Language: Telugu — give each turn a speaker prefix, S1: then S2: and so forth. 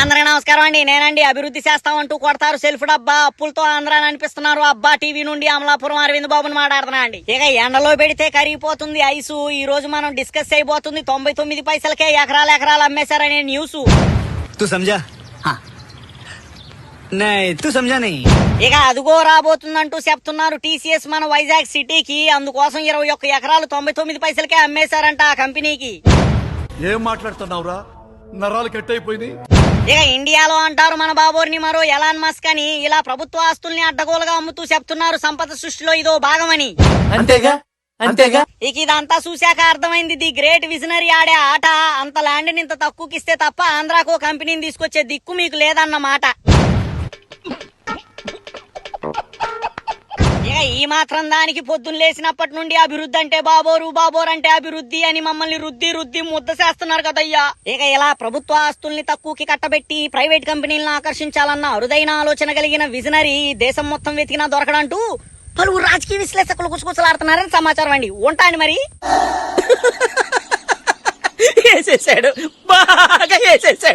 S1: అందరికి నమస్కారం అండి. నేనండి అభివృద్ధి చేస్తామంటూ కొడతారు సెల్ఫ్ డబ్బా అప్పులతో ఆంధ్రాని అనిపిస్తున్నారు. అబ్బా టీవీ నుండి అమలాపురం అరవింద్ బాబుని మాట్లాడుతున్నా అండి. ఇక ఎండలో పెడితే కరిగిపోతుంది ఐసు. ఈ రోజు మనం డిస్కస్ చేయబోతుంది 99 పైసలకే ఎకరాలు అమ్మేశారనే న్యూస్.
S2: तू समझा? हाँ नहीं तू समझा नहीं.
S1: ఇక అదుగో రాబోతుందంటూ చెప్తున్నారు టీసీఎస్ మన వైజాగ్ సిటీకి. అందుకోసం 21 ఎకరాలు 99 పైసలకే అమ్మేశారంట ఆ కంపెనీకి.
S3: ఏం మాట్లాడుతున్నావురా, నరాలు కట్ అయిపోయింది.
S1: ఇక ఇండియాలో అంటారు మన బాబోర్ని మరో ఎలాన్ మస్క్ అని. ఇలా ప్రభుత్వ ఆస్తుల్ని అడ్డగోలుగా అమ్ముతూ చెప్తున్నారు సంపద సృష్టిలో ఇదో భాగమని.
S2: అంతేగా అంతేగా.
S1: ఇక ఇదంతా చూశాక అర్థమైంది ది గ్రేట్ విజనరీ ఆడే ఆట. అంత ల్యాండ్ ఇంత తక్కువకిస్తే తప్ప ఆంధ్రాకో కంపెనీని తీసుకొచ్చే దిక్కు మీకు లేదన్నమాట. ఇక ఈ మాత్రం దానికి పొద్దున్న లేచినప్పటి నుండి అభివృద్ధి అంటే బాబోరు అంటే అభివృద్ధి అని మమ్మల్ని రుద్ది ముద్ద చేస్తున్నారు కదయ్యా. ఇక ఇలా ప్రభుత్వ ఆస్తుల్ని తక్కువకి కట్టబెట్టి ప్రైవేట్ కంపెనీలను ఆకర్షించాలన్న అరుదైన ఆలోచన కలిగిన విజనరీ దేశం మొత్తం వెతికినా దొరకడంటూ పలువురు రాజకీయ విశ్లేషకులు కుసకుసలాడుతున్నారని సమాచారం అండి. ఉంటాండి మరి. వేసేసాడు, బాగా వేసేసాడు.